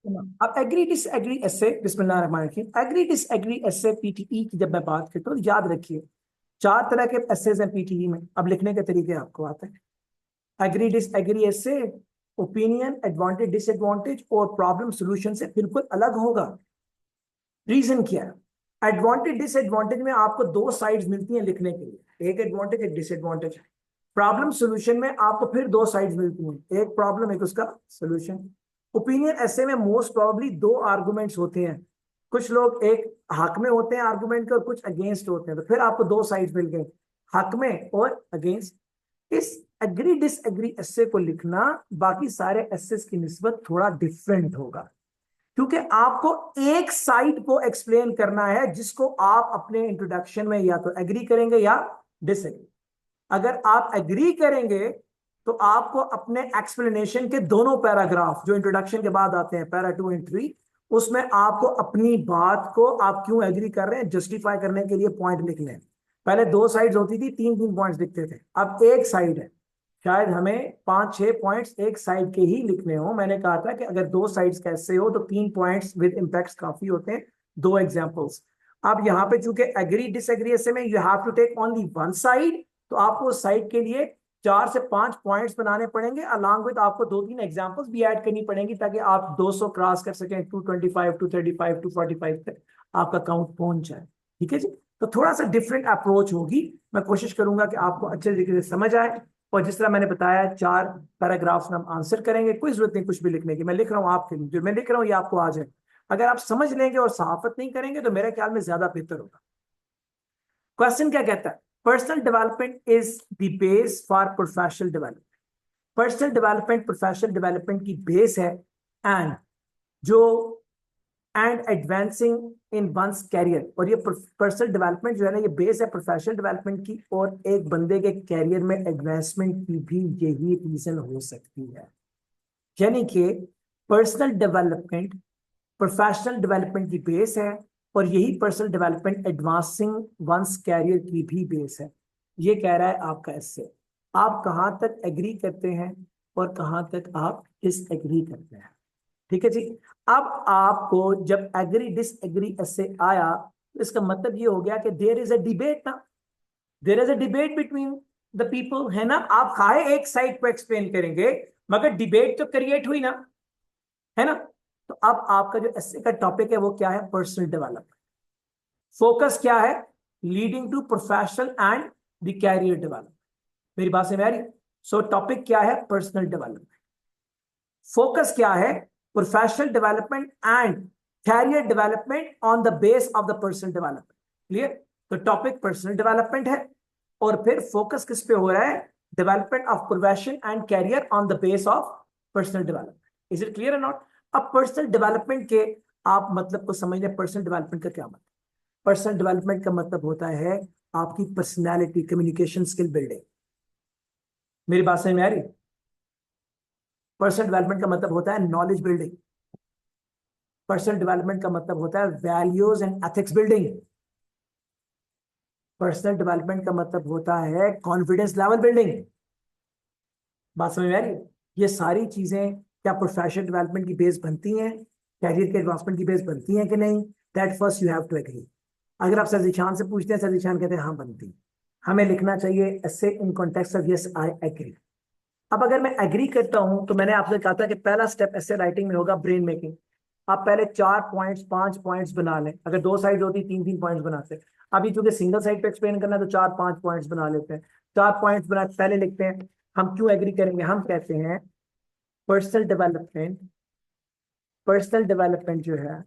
अब agree disagree एसे, बिस्मिल्लाह रहमान रहीम, agree disagree एसे PTE की जब मैं बात करता हूँ, याद रखिए 4 तरह के एसेज हैं पीटीई में। अब लिखने के तरीके आपको आते हैं। एग्री डिसएग्री एसे ओपिनियन, एडवांटेज डिसएडवांटेज और प्रॉब्लम सॉल्यूशन से बिल्कुल अलग होगा। रीजन क्या है? एडवांटेज डिसएडवांटेज में आपको 2 साइड्स मिलती हैं लिखने के लिए, एक एडवांटेज एक डिसएडवांटेज। प्रॉब्लम सॉल्यूशन में आपको फिर 2 साइड्स मिलती हैं, एक प्रॉब्लम एक उसका सॉल्यूशन। ओपिनियन ऐसे में मोस्ट प्रोबेबली 2 आर्गुमेंट्स होते हैं, कुछ लोग एक हक में होते हैं आर्गुमेंट के और कुछ अगेंस्ट होते हैं, तो फिर आपको 2 साइड्स मिल गए, हक में और अगेंस्ट। इस एग्री डिसएग्री एसे को लिखना बाकी सारे एसेस की निस्बत थोड़ा डिफरेंट होगा, क्योंकि आपको एक साइड को एक्सप्लेन करना है जिसको आप अपने इंट्रोडक्शन में या तो एग्री करेंगे या डिसएग्री। अगर आप एग्री करेंगे तो आपको अपने एक्सप्लेनेशन के दोनों पैराग्राफ जो इंट्रोडक्शन के बाद आते हैं, पैरा 2 और 3, उसमें आपको अपनी बात को आप क्यों एग्री कर रहे हैं जस्टिफाई करने के लिए पॉइंट लिखने हैं। पहले 2 साइड्स होती थी, 3-3 पॉइंट्स लिखते थे, अब एक साइड है। शायद हमें 5-6 पॉइंट्स एक साइड के ही लिखने हो। मैंने कहा था कि अगर 2 साइड्स कैसे हो तो 3 पॉइंट्स विद इम्पैक्ट्स काफी होते हैं, 2 एग्जांपल्स। अब यहाँ पे चूंकि एग्री डिसएग्री ऐसे में you have to take only one side, तो आपको उस साइड के लिए 4 से 5 पॉइंट्स बनाने पड़ेंगे, अलॉन्ग विद आपको 2-3 एग्जांपल्स भी ऐड करनी पड़ेंगी ताकि आप 200 क्रॉस कर सकें, 225, 235, 245 तक आपका काउंट पहुंच जाए। ठीक है जी। तो थोड़ा सा डिफरेंट अप्रोच होगी। मैं कोशिश करूंगा कि आपको अच्छे तरीके से समझ आए, और जिस तरह मैंने बताया 4 पैराग्राफ्स में हम आंसर करेंगे, कोई जरूरत नहीं कुछ भी लिखने की, मैं लिख रहा हूँ आपके लिए, जो मैं लिख रहा हूँ ये आपको आ जाए। अगर आप समझ लेंगे और सहाफत नहीं करेंगे तो मेरे ख्याल में ज्यादा बेहतर होगा। क्वेश्चन क्या कहता है? Personal development is the base for professional development. Personal development professional development की बेस है, एंड जो and advancing in one's career. और ये पर्सनल डेवलपमेंट जो है ना, ये बेस है प्रोफेशनल डेवलपमेंट की, और एक बंदे के कैरियर में एडवांसमेंट की भी यही रीजन हो सकती है। यानी कि पर्सनल डेवलपमेंट प्रोफेशनल डेवलपमेंट की बेस है, और यही personal development advancing one's career की भी बेस है। ये कह रहा है आपका इससे आप कहां तक एग्री करते हैं और कहां तक आप डिसएग्री करते हैं। ठीक है जी। अब आपको जब एग्री डिसएग्री ऐसे आया तो इसका मतलब ये हो गया कि देयर इज अ डिबेट ना, there is a debate between the people, है ना। आप खाए एक साइड को एक्सप्लेन करेंगे, मगर डिबेट तो क्रिएट हुई ना, है ना। तो अब आपका जो एस्से का टॉपिक है वो क्या है? Personal development. फोकस क्या है? Leading to professional and the career development. मेरी बात समझ आ रही? सो टॉपिक क्या है? Personal development. फोकस क्या है? Professional development and career development on the base of the personal development. Clear? तो टॉपिक पर्सनल डेवलपमेंट है, और फिर फोकस किस पे हो रहा है? Development of profession and career on the base of personal development. Is it clear और नॉट? अब पर्सनल डेवलपमेंट के आप मतलब को समझ लें। पर्सनल डेवलपमेंट का क्या मतलब? पर्सनल डेवलपमेंट का मतलब होता है आपकी पर्सनैलिटी, कम्युनिकेशन स्किल बिल्डिंग। मेरी बात समझ में आ रही? पर्सनल डेवलपमेंट का मतलब होता है नॉलेज बिल्डिंग। पर्सनल डेवलपमेंट का मतलब होता है values and ethics building. Personal development का मतलब होता है कॉन्फिडेंस लेवल बिल्डिंग। बात समझ में आ रही है? ये सारी चीजें क्या प्रोफेशनल डेवलपमेंट की बेस बनती हैं, कैरियर के एडवांसमेंट की बेस बनती हैं कि नहीं? That first you have to agree. अगर आप सजीशान से पूछते हैं, सजीशान कहते हैं हाँ बनती। हमें लिखना चाहिए ऐसे in context of yes I agree. अब अगर मैं एग्री करता हूं तो मैंने आपसे कहा था कि पहला स्टेप ऐसे राइटिंग में होगा ब्रेन मेकिंग। आप पहले 4 पॉइंट्स 5 पॉइंट्स बना लें, अगर 2 साइड होती 3-3 पॉइंट्स बनाते हैं। अभी चूंकि सिंगल साइड पे एक्सप्लेन करना है तो 4-5 पॉइंट्स बना लेते हैं। 4 पॉइंट्स बना पहले लिखते हैं, हम क्यों एग्री करेंगे। हम कहते हैं पर्सनल डेवलपमेंट, पर्सनल डेवलपमेंट जो है,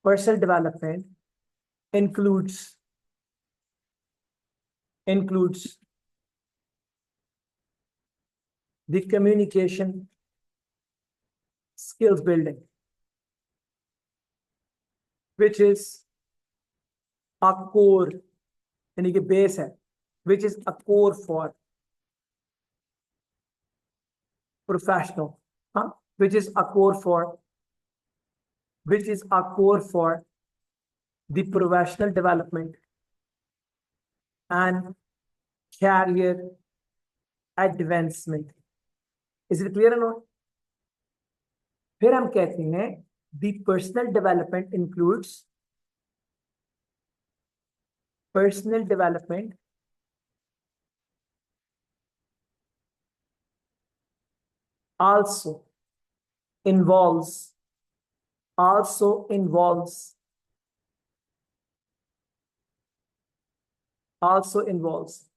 personal development includes includes the communication skills building which is a core, यानी कि बेस है, which is a core for professional, हाँ, which is a core for, which is a core for the professional development and career advancement. Is it clear not? फिर हम कहते हैं the personal development also involves also involves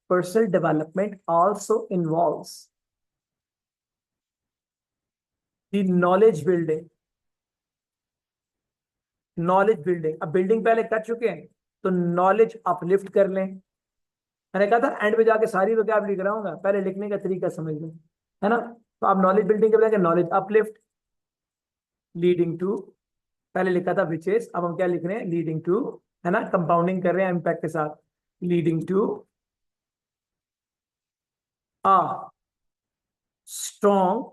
personal development also involves the knowledge building. अब building पहले कर चुके हैं तो नॉलेज अपलिफ्ट कर लें। मैंने कहा था एंड में जाके सारी वोकैबुलरी कराऊंगा, पहले लिखने का तरीका समझ लें, है ना। तो आप नॉलेज बिल्डिंग के बजाय नॉलेज अपलिफ्ट लीडिंग टू, पहले लिखा था विच इज, अब हम क्या लिख रहे हैं, लीडिंग टू, है ना, कंपाउंडिंग कर रहे हैं इम्पैक्ट के साथ, leading to a strong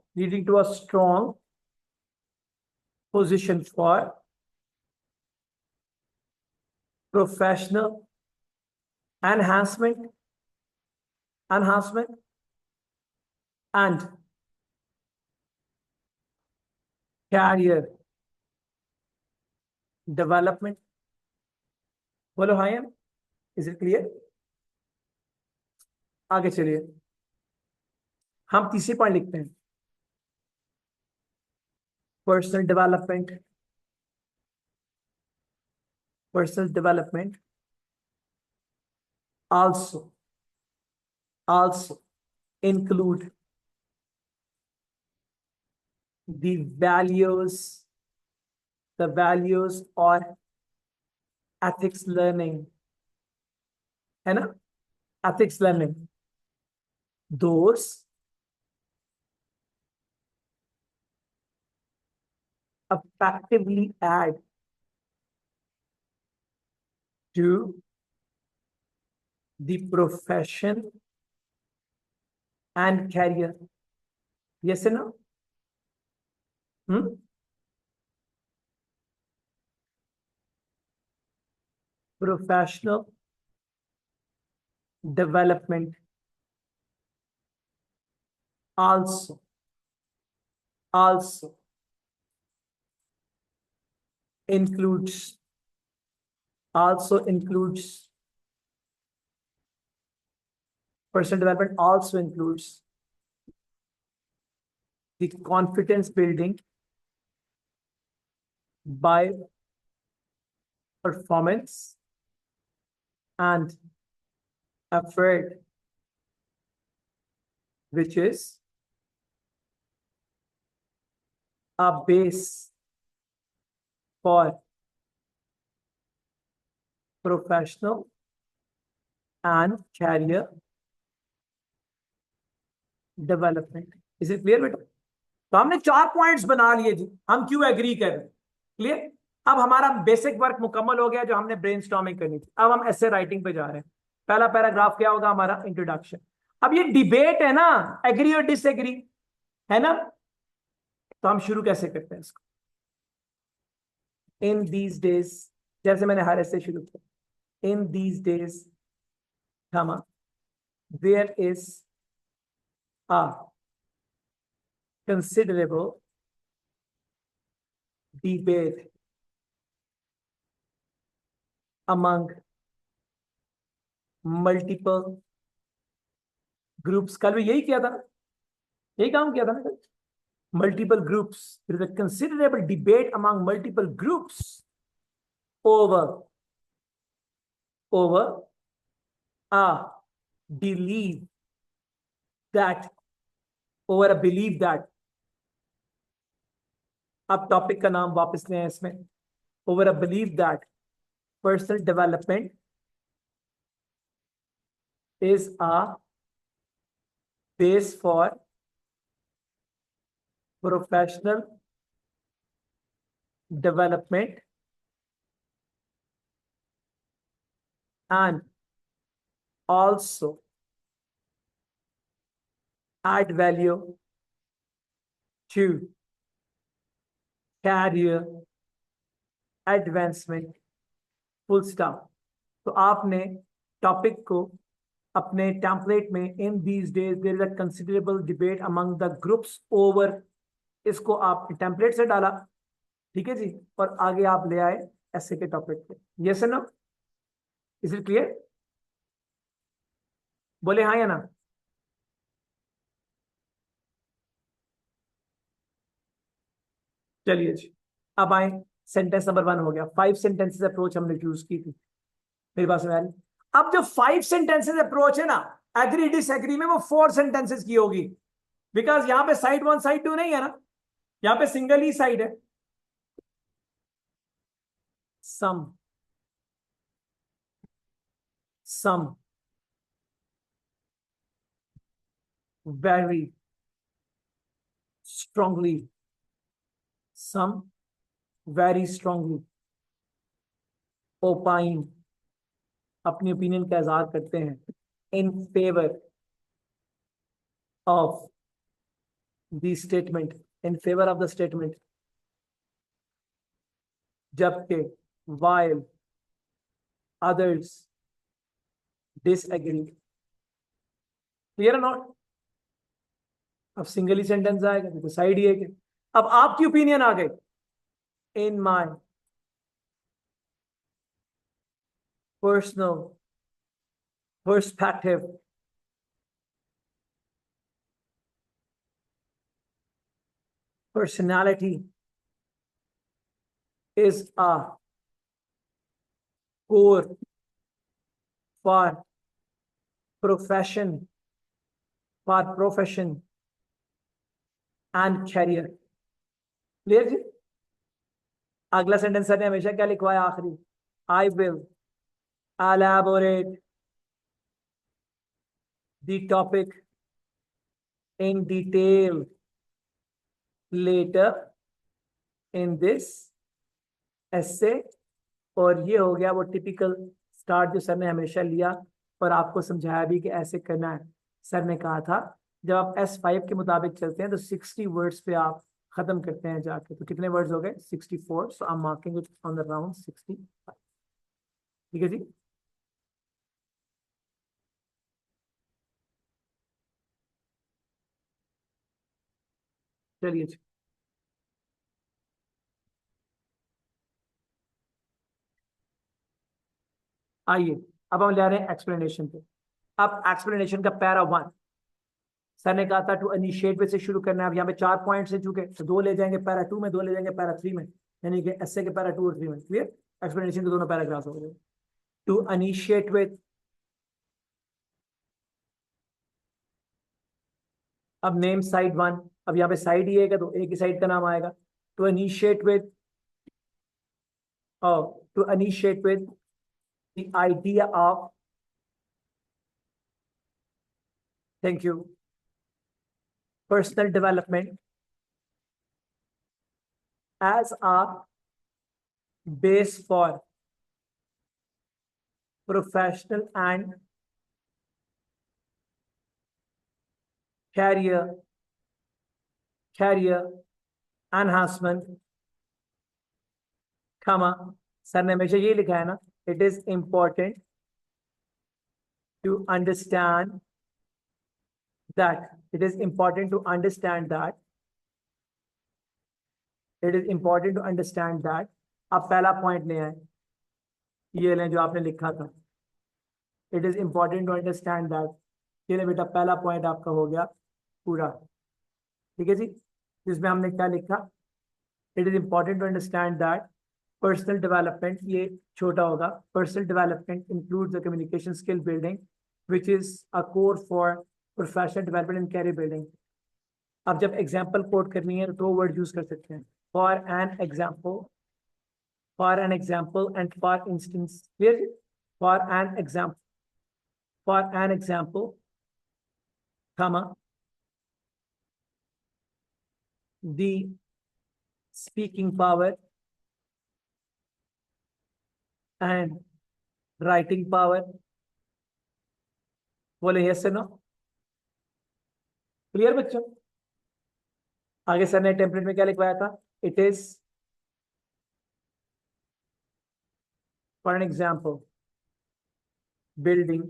position for professional enhancement and career development. बोलो हाँ यार, इज इट क्लियर? आगे चलिए, हम तीसरी पॉइंट लिखते हैं, personal development also include the values or ethics learning, है ना, ethics learning, those effectively add to the profession and career. Yes or no? Professional development also includes personal development also includes the confidence building by performance and effort, which is a base for professional and career development. Is it clear बेटा? तो हमने 4 points बना लिए जी, हम क्यों agree कर रहे हैं, क्लियर। अब हमारा बेसिक वर्क मुकम्मल हो गया जो हमने ब्रेनस्टॉर्मिंग करनी थी। अब हम ऐसे राइटिंग पे जा रहे हैं। पहला पैराग्राफ क्या होगा हमारा, इंट्रोडक्शन। अब ये डिबेट है ना, एग्री और डिसएग्री, है ना, तो हम शुरू कैसे करते हैं इसको, इन दीज डेज, जैसे मैंने हर ऐसे शुरू किया, in these days there is a considerable debate among multiple groups. कल भी यही किया था ना, यही काम किया था ना कल, multiple groups. There is a considerable debate among multiple groups over a belief that, अब टॉपिक का नाम वापस लें इसमें, over a belief that personal development is a base for professional development and also add value to career advancement, full stop. तो आपने topic को अपने टेम्पलेट में, in these days there is a considerable debate among the groups over, इसको आप template से डाला, ठीक है जी, और आगे आप ले आए ऐसे के टॉपिक पे। Yes and no, is it clear? बोले हाँ या ना। चलिए जी, अब आए, सेंटेंस नंबर 1 हो गया। 5 सेंटेंसेस अप्रोच हमने यूज की थी, मेरी बात समझ आ रही? अब जो 5 सेंटेंसेस अप्रोच है ना, एग्री डिसएग्री में वो 4 सेंटेंसेस की होगी, बिकॉज यहां पे साइड 1 साइड 2 नहीं है ना, यहां पे सिंगल ही साइड है। Some, some, very strongly, some very strongly, opine, अपनी ओपिनियन का इजहार करते हैं, in favour of the statement, in favour of the statement, जबकि while others disagree। क्लियर है नॉट? अब सिंगल ही सेंटेंस आएगा तो साइड ही है कि अब आपकी ओपिनियन आ गई, in my personal perspective, personality is a core for profession, for profession and career। Clear जी? अगला सेंटेंस सर ने हमेशा क्या लिखवाया आखिरी, I will elaborate the topic in detail later in this essay। और ये हो गया वो टिपिकल स्टार्ट जो सर ने हमेशा लिया और आपको समझाया भी कि ऐसे करना है। सर ने कहा था जब आप S5 के मुताबिक चलते हैं तो 60 वर्ड्स पे आप खत्म करते हैं जाके। तो कितने वर्ड्स हो गए? 64। So I am marking it on the round 60। ठीक है जी। चलिए जी, आइए अब हम ले रहे हैं एक्सप्लेनेशन पे। अब एक्सप्लेनेशन का पैरा 1, सर ने कहा था टू इनिशिएट में से शुरू करना है। अब यहाँ पे 4 पॉइंट्स है चुके, तो 2 ले जाएंगे पैरा 2 में, 2 ले जाएंगे पैरा 3 में, यानी कि एसए के पैरा 2 और 3 में। क्लियर? एक्सप्लेनेशन के दोनों पैराग्राफ हो गए। टू इनिशिएट विद, अब नेम साइड 1, अब यहाँ पे साइड ही है तो एक ही साइड का नाम आएगा। To initiate with, to initiate with the idea of, thank you, personal development as a base for professional and career career enhancement, comma, sir ने हमेशा ये लिखा है ना, it is important to understand that, it is important to understand that, it is important to understand that. अब पहला point ले आए, ये लें जो आपने लिखा था, it is important to understand that. ये ले बेटा, पहला पॉइंट आपका हो गया पूरा। ठीक है जी, जिसमें हमने क्या लिखा, it is important to understand that personal development, ये छोटा होगा, personal development includes the communication skill building which is a core for professional development and career building. अब जब एग्जाम्पल कोट करनी है तो 2 वर्ड यूज कर सकते हैं, for an example, for an example and for instance. Clear? For an example, for an example, comma, the speaking power and writing power। बोले yes से नो? क्लियर बच्चों? आगे सर ने टेम्पलेट में क्या लिखवाया था, it is for an example building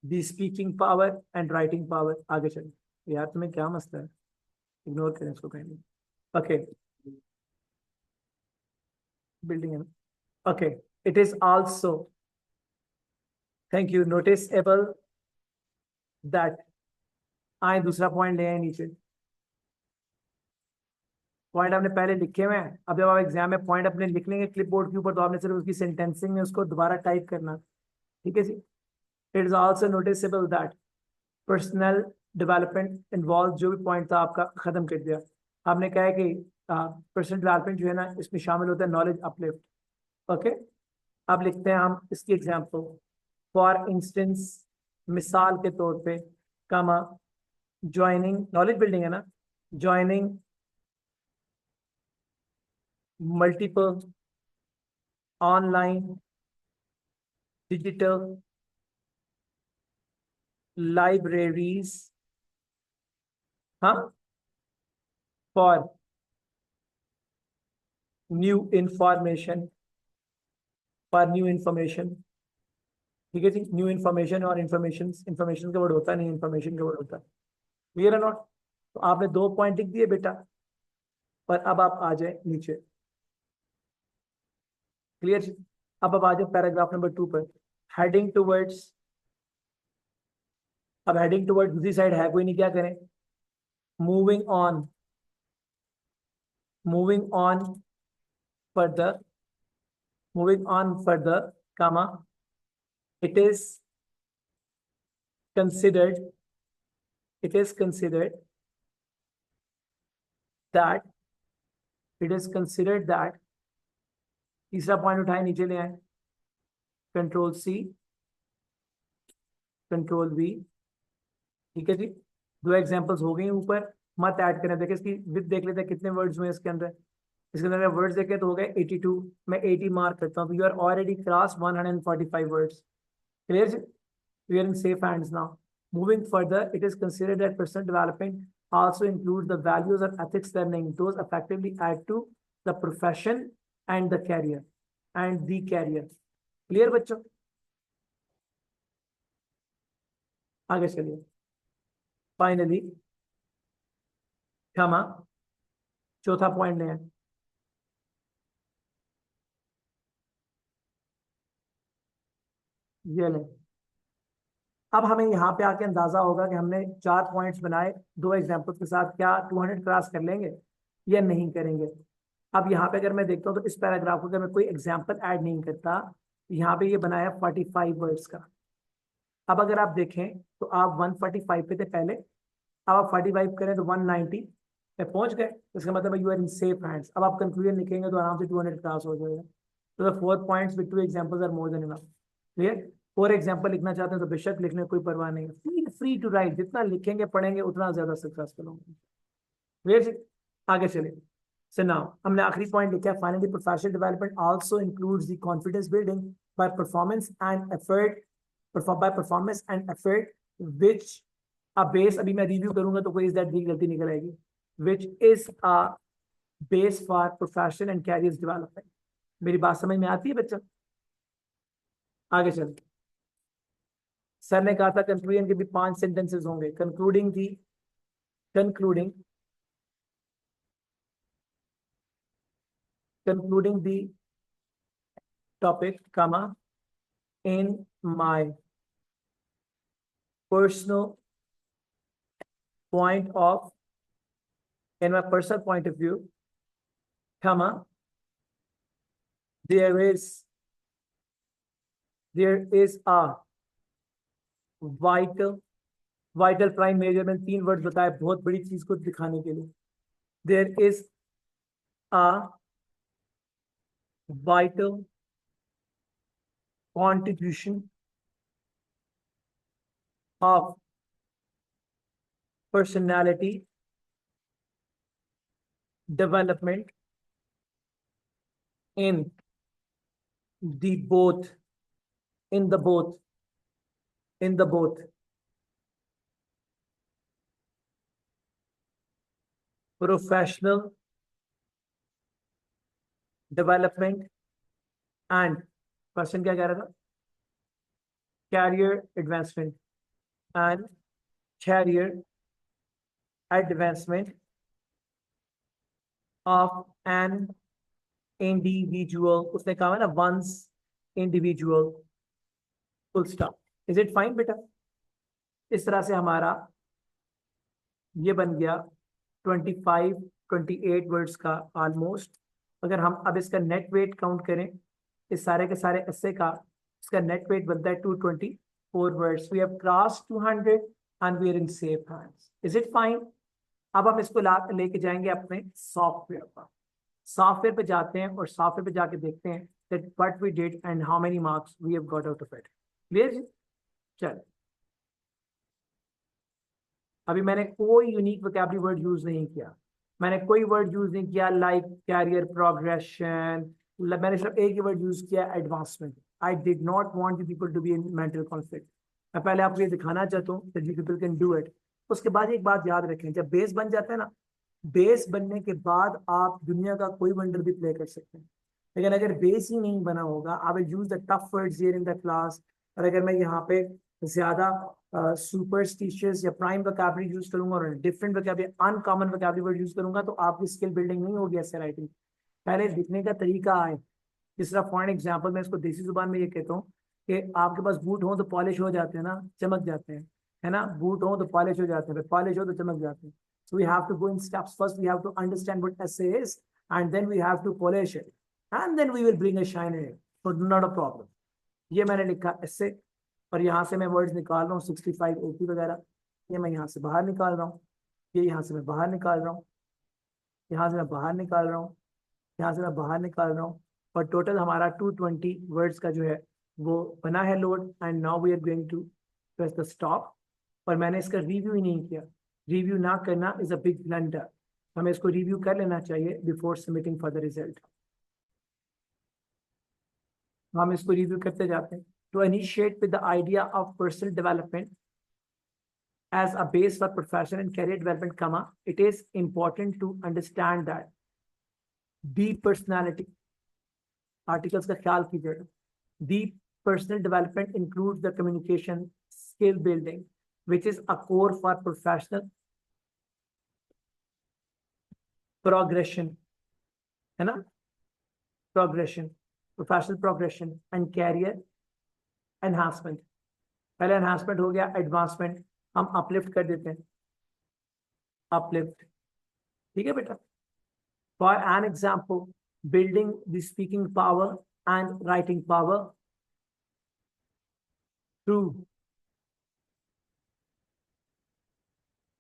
the speaking power and writing power. आगे चलिए, यार तुम्हें क्या मसला है, इग्नोर करें इसको कहीं। ओके, बिल्डिंग है ना, okay. It is also, thank you, noticeable that, आए दूसरा पॉइंट ले आए नीचे। पॉइंट आपने पहले लिखे हुए हैं, अब जब आप एग्जाम में पॉइंट अपने लिख लेंगे क्लिपबोर्ड के ऊपर, तो आपने सिर्फ उसकी सेंटेंसिंग में उसको दोबारा टाइप करना, ठीक है जी। It is also noticeable that personal development involve, जो भी पॉइंट था आपका खत्म कर दिया। आपने कहा है कि पर्सनल डेवलपमेंट जो है ना, इसमें शामिल होता है नॉलेज अपलिफ्ट, ओके। अब लिखते हैं हम इसकी एग्जाम्पल, फॉर इंस्टेंस, मिसाल के तौर पे, कमा, ज्वाइनिंग, नॉलेज बिल्डिंग है ना, joining multiple online digital libraries, हाँ, for new information, for new information, ठीक है जी। न्यू इंफॉर्मेशन और इंफॉर्मेशन, इंफॉर्मेशन का वर्ड होता नहीं, इंफॉर्मेशन का वर्ड होता है, क्लियर है नॉट। तो आपने 2 पॉइंट लिख दिए बेटा, पर अब आप आ जाए नीचे, क्लियर जी। अब आ जाए पैराग्राफ नंबर 2 पर, हेडिंग टुवर्ड्स। अब हेडिंग टुवर्ड्स दूसरी साइड है कोई नहीं, क्या करें, moving on, moving on further, moving on further, comma, it is considered, it is considered that, it is considered that, तीसरा पॉइंट उठाए नीचे ले आए, कंट्रोल सी, कंट्रोल वी, ठीक है जी। 2 एग्जांपल्स हो गई ऊपर, मत ऐड करें, देखिए इसकी विद देख लेते हैं कितने वर्ड्स हुए इसके अंदर। इसके अंदर वर्ड्स देखे तो हो गए 82, मैं 80 मार्क करता हूँ, you are already cross 145 words, clear जी। We are in safe hands now. Moving further, it is considered that personal development also includes the values and ethics learning. Those effectively add to the profession and the career. And the career. Clear बच्चों? आगे चलिए। Finally, क्षमा, चौथा point ले, ये ले। अब हमें यहाँ पे आके अंदाजा होगा कि हमने 4 पॉइंट्स बनाए, 2 एग्जाम्पल्स के साथ, क्या 200 क्रॉस कर लेंगे या नहीं करेंगे। अब यहाँ पे अगर मैं देखता हूँ तो इस पैराग्राफ को अगर मैं कोई एग्जाम्पल ऐड नहीं करता, यहाँ पे ये बनाया 45 वर्ड्स का। अब अगर आप देखें तो आप 145 पे थे पहले, अब आप 45 करें तो 190 पे पहुंच गए, इसका मतलब you are in safe hands. अब आप कंक्लूजन लिखेंगे तो आराम से 200 क्रॉस हो जाएगा। तो the 4 points with 2 examples are more than enough, clear. 4 example लिखना चाहते हैं तो बेशक लिखने कोई परवाह नहीं है, फील फ्री टू राइट, जितना लिखेंगे पढ़ेंगे उतना ज्यादा सक्सेसफुल होंगे, क्लियर। आगे चले। So now हमने आखिरी पॉइंट लिखा है, finally professional development also includes the confidence building bye performance and effort, by performance and effort which a base, अभी मैं रिव्यू करूंगा तो कोई इस दैट की गलती निकल आएगी, which is a base for profession and careers development। मेरी बात समझ में आती है बच्चा? आगे चल, सर ने कहा था कंक्लूजन के भी 5 सेंटेंसेस होंगे, concluding the, concluding, concluding the topic, कमा, in my personal point of, in my personal point of view, comma, there is a vital, vital prime major, मैंने 3 वर्ड बताए बहुत बड़ी चीज को दिखाने के लिए। there is a vital contribution of personality development in the both, in the both, in the both professional development and, question क्या कह रहा था, career advancement and career advancement of an individual, उसने कहा है ना one's individual, full stop. Is it fine बेटा? इस तरह से हमारा ये बन गया 25 28 वर्ड्स का ऑलमोस्ट। अगर हम अब इसका नेट वेट काउंट करें, इस सारे के सारे ऐसे का, इसका नेट वेट बनता है 224 words. We have cross 200 and we are in safe hands. Is it fine? अब हम इसको लेके जाएंगे अपने सॉफ्टवेयर पर। सॉफ्टवेयर पे जाते हैं और सॉफ्टवेयर पे जाके देखते हैं that what we did and how many marks we have got out of it. Clear जी? चल, अभी मैंने कोई यूनिक वोकैबुलरी वर्ड यूज नहीं किया, मैंने कोई वर्ड यूज नहीं किया लाइक कैरियर प्रोग्रेशन, मैंने सिर्फ एक ही वर्ड यूज किया, advancement. I did not want you people to be in mental conflict. मैं पहले आपको ये दिखाना चाहता हूँ that you people can do it। उसके बाद एक बात याद रखें, जब बेस बन जाता है ना, बेस बनने के बाद आप दुनिया का कोई वंडर भी प्ले कर सकते हैं। लेकिन अगर बेस ही नहीं बना होगा, I will use the tough words here in the class, और अगर मैं यहाँ पे ज्यादा सुपरस्टिशियस या प्राइम वोकैबुलरी यूज करूंगा और different vocabulary, uncommon vocabulary word use करूंगा, तो आपकी स्किल बिल्डिंग नहीं होगी ऐसे राइटिंग। पहले लिखने का तरीका आए। जिस तरह फॉर एग्जाम्पल मैं इसको देसी जुबान में ये कहता हूँ कि आपके पास बूट हो तो पॉलिश हो जाते हैं ना, चमक जाते हैं, है ना? बूट हो तो पॉलिश हो जाते हैं, पॉलिश हो तो चमक जाते हैं। So we have to go in steps. First, we have to understand what essay is, and then we have to polish it, and then we will bring a shine in it. So not a problem. ये मैंने लिखा essay, और यहाँ से मैं words निकाल रहा हूँ 65 80 वगैरह। ये मैं यहाँ से बाहर निकाल रहा हूँ, ये यहाँ से मैं बाहर निकाल रहा हूँ, यहाँ से मैं बाहर निकाल रहा हूँ, यहाँ से मैं बाहर निकाल रहा हूँ, और टोटल हमारा 220 वर्ड्स का जो है वो बना है load. And now we are going to press the stop. और मैंने इसका रिव्यू ही नहीं किया। रिव्यू ना करना इज अ बिग ब्लंडर। हमें इसको रिव्यू कर लेना चाहिए before submitting for the result. हम इसको रिव्यू करते जाते हैं। To initiate with the idea of personal development as a base for professional and career development, comma, it is important to understand that deep personality articles का ख्याल कीजिएगा। Deep personal development includes the communication skill building, which is a core for professional progression, है ना? Progression, professional progression and career enhancement। पहले enhancement हो गया, advancement हम uplift कर देते हैं, uplift। ठीक है बेटा? For an example, building the speaking power and writing power through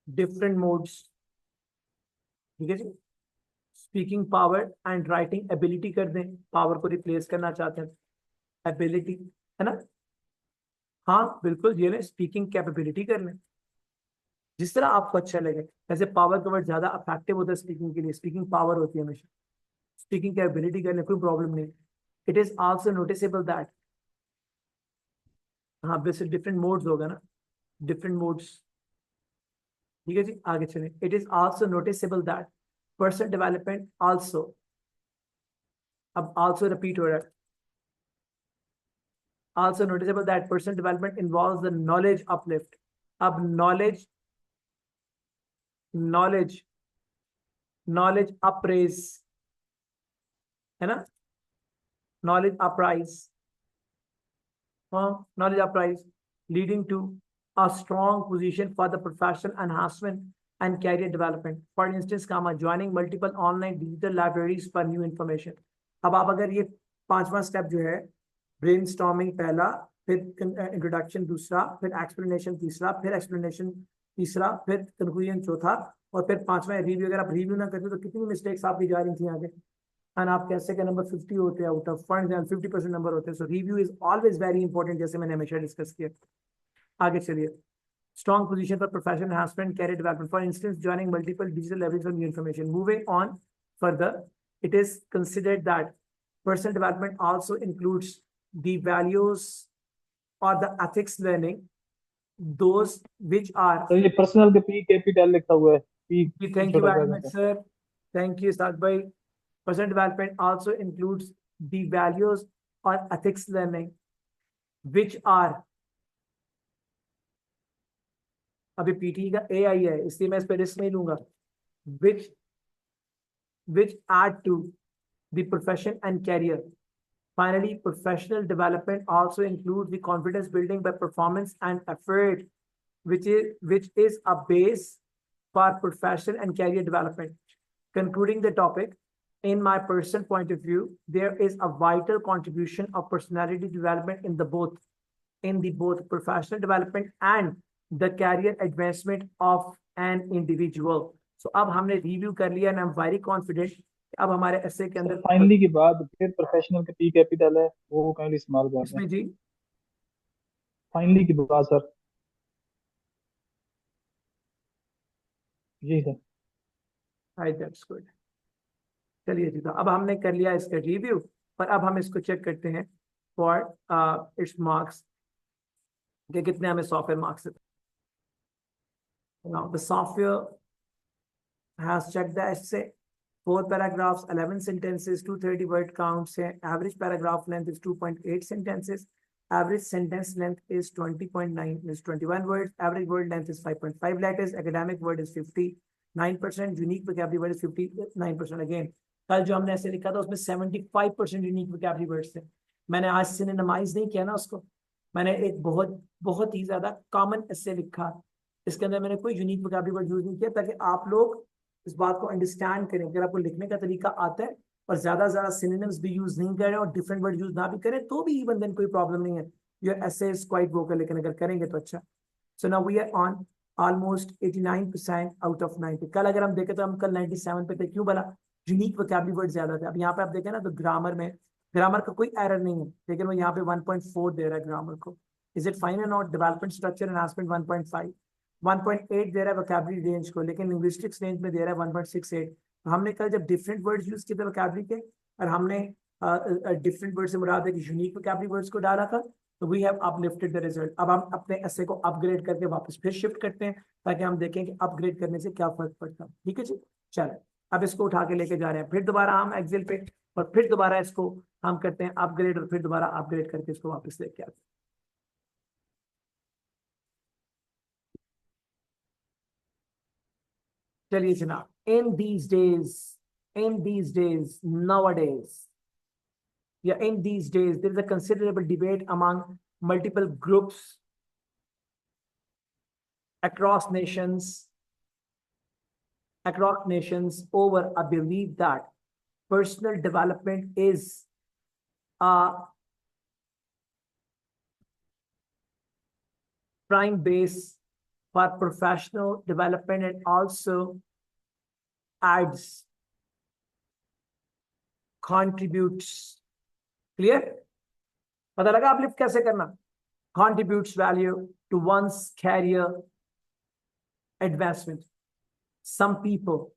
different modes। ठीक है जी? Speaking power and writing ability कर दें, पावर को रिप्लेस करना चाहते हैं, एबिलिटी, है ना? हाँ बिल्कुल, ये लें, स्पीकिंग कैपेबिलिटी कर लें, जिस तरह आपको अच्छा लगे। वैसे पावर का वर्ड ज्यादा अफेक्टिव होता है स्पीकिंग के लिए, स्पीकिंग पावर होती है हमेशा। स्पीकिंग कैपेबिलिटी करने कोई प्रॉब्लम नहीं। It is also noticeable that, हाँ वैसे डिफरेंट मोड्स होगा ना, डिफरेंट मोड्स। ठीक है जी, आगे चलें। It is also noticeable that personal development also, अब आल्सो रिपीट हो रहा है, also noticeable that personal development involves the knowledge uplift। अब knowledge upraise, है ना? knowledge uprise, हाँ knowledge uprise, leading to a strong position for the professional enhancement and career development। For instance, comma, joining multiple online digital libraries for new information। अब आप अगर ये पांचवा step जो है, ब्रेनस्टॉर्मिंग पहला, फिर इंट्रोडक्शन दूसरा, फिर एक्सप्लेनेशन तीसरा, फिर एक्सप्लेनेशन तीसरा, फिर कंक्लूजन चौथा, और फिर पांचवा रिव्यू। अगर आप रिव्यू ना करते तो कितनी मिस्टेक्स आपकी जा रही थी आगे, एंड आप कैसे का नंबर 50 होते हैं आउट ऑफ 50% नंबर होते हैं। So review is always very important, जैसे मैंने हमेशा डिस्कस किया। आगे चलिए। Strong position for professional enhancement, career development. For instance, joining multiple digital libraries for new information. Moving on further, it is considered that personal development also includes the values or the ethics learning, those which are। तो ये personal के P capital लिखा हुआ है, P Thank you छोटा very सा much, sir. Thank you, Saad bhai. Personal development also includes the values or ethics learning, which are, अभी PT का ए आई है इसलिए मैं इस पर रिस्क नहीं लूंगा, which add to the profession and career. Finally, professional development also includes the confidence building by performance and effort, which is a base for professional and career development. Concluding the topic, in my personal point of view, there is a vital contribution of personality development in the both professional development and the career advancement of an individual. So अब हमने review कर लिया and I'm very confident अब हमारे ऐसे के अंदर finally के बाद फिर प्रोफेशनल के पी कैपिटल है वो काइंडली इस्तेमाल कर रहे हैं इसमें जी फाइनली के बाद sir ji sir right, that's good. चलिए जी तो अब हमने कर लिया इसका रिव्यू और अब हम इसको चेक करते हैं फॉर इट्स मार्क्स कि कितने हमें सॉफ्टवेयर मार्क्स देते हैं। Now the software has checked the essay, 4 paragraphs, 11 sentences, 230 word counts है, average paragraph length is 2.8 sentences, average sentence length is 20.9 is 21 words, average word length is 5.5 letters, academic word is 59%, unique vocabulary word is 59%. again कल जो हमने ऐसे लिखा था उसमें 75% unique vocabulary words थे। मैंने आज सिनोनिमाइज नहीं किया ना उसको, मैंने एक बहुत ही ज्यादा कॉमन ऐसे लिखा, इसके अंदर मैंने कोई यूनिक वोकैबुलरी वर्ड यूज नहीं किया ताकि आप लोग इस बात को अंडरस्टैंड करें। अगर आपको लिखने का तरीका आता है और ज्यादा सिनोनिम्स भी यूज नहीं करें और डिफरेंट वर्ड यूज ना भी करें तो भी इवन देन कोई प्रॉब्लम नहीं है, your essay is quite vocal, लेकिन अगर करेंगे तो अच्छा। So now we are on almost 89% out of 90। कल अगर हम देखें तो हम कल 97 पे थे, क्यों बोला? यूनिक वोकैबुलरी वर्ड ज्यादा थे। अब यहाँ पे आप देखें ना तो ग्रामर का कोई एरर नहीं है, लेकिन वो यहाँ पे 1.4 दे रहा है ग्रामर को। इज इट फाइन और नॉट? डेवलपमेंट स्ट्रक्चर एनहांसमेंट 1.5, 1.8 दे रहा है वोकैबुलरी रेंज को, लेकिन लिंग्विस्टिक्स रेंज में दे रहा है 1.68। तो हमने कल जब डिफरेंट वर्ड्स यूज किए थे वोकैबुलरी के और हमने डिफरेंट वर्ड से मुराद है कि यूनिक वोकैबुलरी वर्ड्स को डाला था, तो we have uplifted the result. अब हम अपने ऐसे को अपग्रेड करके वापस फिर शिफ्ट करते हैं ताकि हम देखें कि अपग्रेड करने से क्या फर्क पड़ता है। ठीक है जी, चलो अब इसको उठा के लेके जा रहे हैं, फिर दोबारा हम एक्सेल पे और फिर दोबारा इसको हम करते हैं अपग्रेड और फिर दोबारा अपग्रेड करके इसको वापस लेके आते हैं। चलिए जनाब, इन these days nowadays yeah in these days there is a considerable debate among multiple groups across nations over a belief that personal development is a prime base for professional development and also contributes, clear? पता लगा uplift कैसे करना? Contributes value to one's career advancement. Some people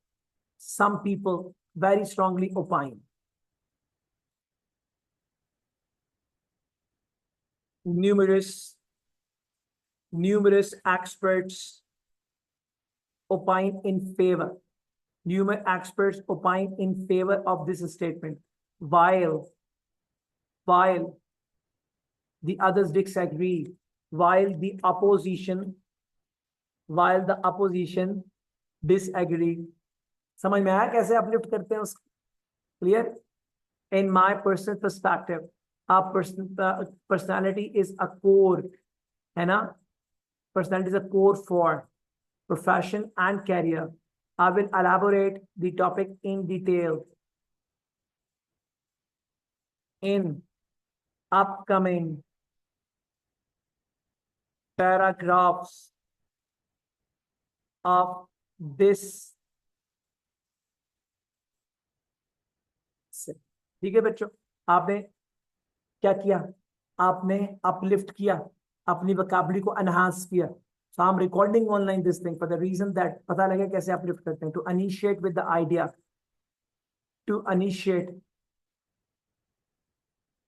very strongly opine. Numerous experts opine in favor. Numerous experts opine in favor of this statement, while the others disagree, while the opposition disagree. समझ में आया कैसे uplift करते हैं उसको? Clear? In my personal perspective, personality is a core, है ना? Personality is a core for profession and career. I will elaborate the topic in detail in upcoming paragraphs of this. ठीक है बच्चों, आपने क्या किया? आपने अपलिफ्ट किया, अपनी वोकैबुलरी को एनहांस किया। So I'm recording online this thing for the reason that पता लगे कैसे अपलिफ्ट करते हैं, to initiate with the idea, to initiate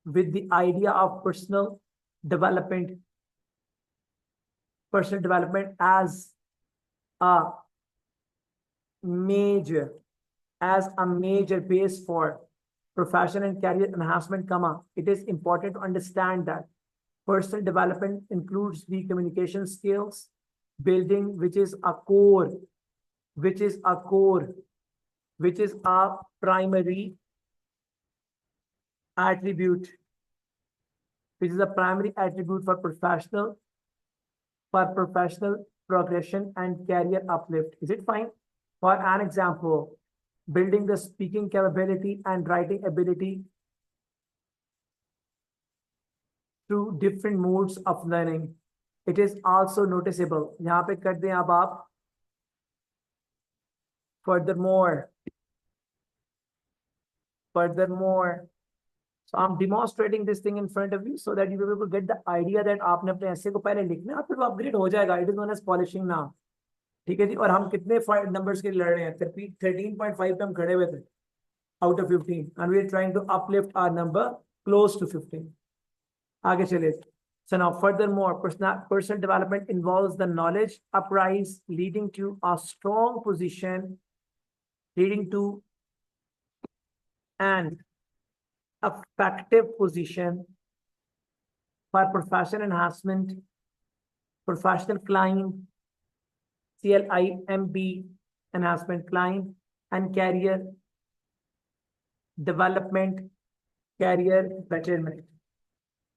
with the idea of personal development as a major base for profession and career enhancement, it is important to understand that personal development includes the communication skills building, which is a primary attribute, which is a primary attribute for professional progression and career uplift. Is it fine? For an example, building the speaking capability and writing ability through different modes of learning. It is also noticeable. यहाँ पे कर दें अब आप furthermore. So I'm demonstrating this thing in front of you so that you will be able to get the idea that आपने अपने ऐसे को पहले लिखना है, फिर वो अपग्रेड हो जाएगा. It is known as polishing now. ठीक है जी. और हम कितने नंबर्स के लड़ रहे हैं? 13.5 पे हम खड़े हुए थे out of 15, and we are trying to uplift our number close to 15. आगे चलिए. So now furthermore, personal development involves the knowledge uprise leading to a strong position, leading to an effective position for professional enhancement, professional climb, CLIMB enhancement climb, and career development, career betterment.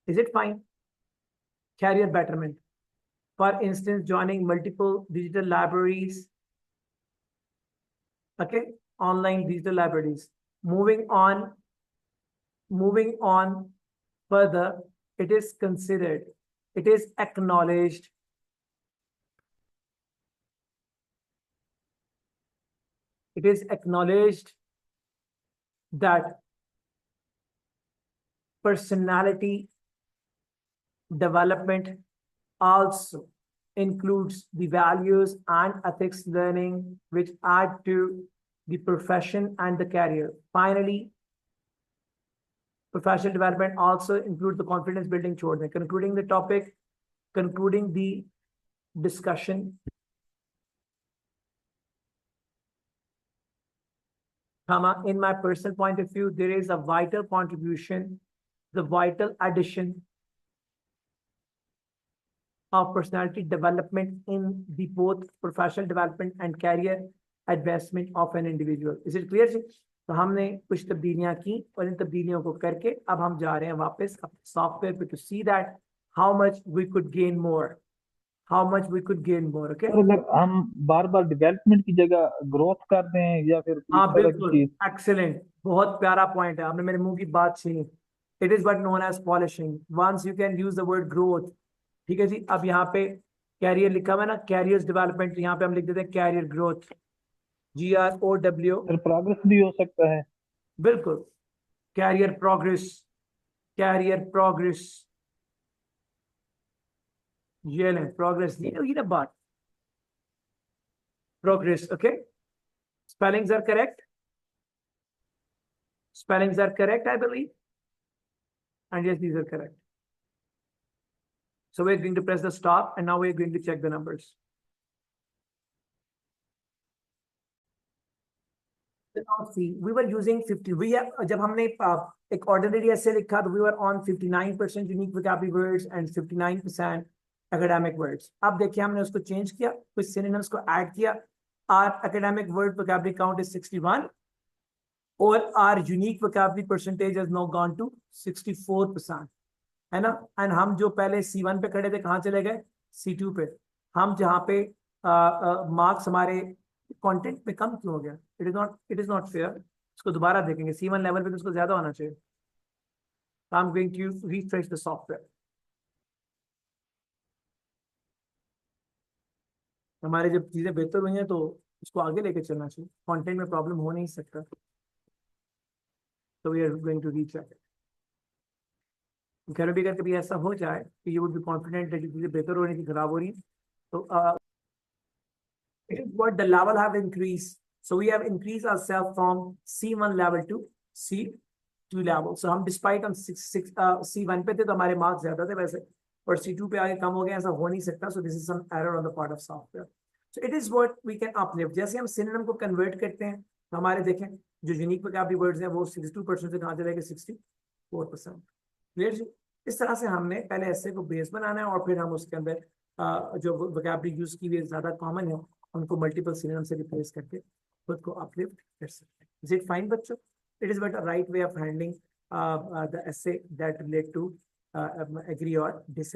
Is it fine? Career betterment. For instance, joining multiple digital libraries. Okay, online digital libraries. Moving on further, it is considered, it is acknowledged that personality development also includes the values and ethics learning which add to the profession and the career. Finally, professional development also includes the confidence building chores. Concluding the topic, concluding the discussion. In my personal point of view, there is a vital contribution, the vital addition of personality development in the both professional development and career advancement of an individual. Is it clear? तो हमने कुछ तब्दीलियां की और इन तब्दीलियों को करके अब हम जा रहे हैं वापस सॉफ्टवेयर पे to see that how much we could gain more. Okay? और अगर हम बार बार डेवलपमेंट की जगह ग्रोथ कर दें या फिर इस हाँ तरह की बिल्कुल, चीज. एक्सेलेंट, बहुत प्यारा पॉइंट है, आपने मेरे मुंह की बात छीनी. It is what known as polishing. Once you can use the word growth. ठीक है जी. अब यहाँ पे कैरियर लिखा हुआ है ना, कैरियर्स डेवलपमेंट, यहाँ पे हम लिख देते हैं कैरियर ग्रोथ, GROW. फिर प्रोग्रेस भी हो सकता है. बिल्कुल. कैरियर प्रोग्रेस, ये लें प्रोग्रेस, ये ना बात progress. Okay, spellings are correct, I believe, and yes, these are correct. So we're going to press the stop, and now we're going to check the numbers. Now see, we were using 50. We have जब हमने एक ordinary essay लिखा तो we were on 59% unique vocabulary words and 59% academic words. अब देखिए हमने उसको change किया, कुछ synonyms को add किया. Our academic word vocabulary count is 61, or our unique vocabulary percentage has now gone to 64%. है ना. And हम जो पहले C1 पे खड़े थे कहाँ चले गए? C2 पे. हम जहाँ पे मार्क्स हमारे कंटेंट में कम क्यों हो गया? It is not fair. इसको दोबारा देखेंगे. C1 लेवल पे तो इसको ज्यादा होना चाहिए. I am going to refresh the software. हमारे जब चीजें बेहतर हुई हैं तो उसको आगे लेके चलना चाहिए. कंटेंट में प्रॉब्लम हो नहीं सकता. तो we are going to recheck it. घर भी अगर कभी ऐसा हो जाए कि यू वुड बी कॉन्फिडेंट कि चीजें बेहतर हो रही थी, खराब हो रही, तो it is what the level have increased. So we have increased ourselves from C1 level to C2 level. So हम despite हम C1 पे थे तो हमारे मार्क्स ज्यादा थे वैसे, और C2 पे आगे कम हो गए, ऐसा हो नहीं सकता. So this is some error on the part of software. So it is what we can uplift. जैसे हम synonym को convert करते हैं तो हमारे देखें जो unique vocabulary words हैं वो 62% से कहाँ चले गए? 64%. क्लियर जी. इस तरह से हमने पहले ऐसे को बेस बनाना है और फिर हम उसके अंदर जो vocabulary यूज की हुई ज्यादा कॉमन है उनको मल्टीपल सिनोनिम से रिप्लेस करके खुद को अपलिफ्ट कर सकते हैं. इज इट फाइन बच्चों? It is but a right way of handling the essay that relate to agree or disagree.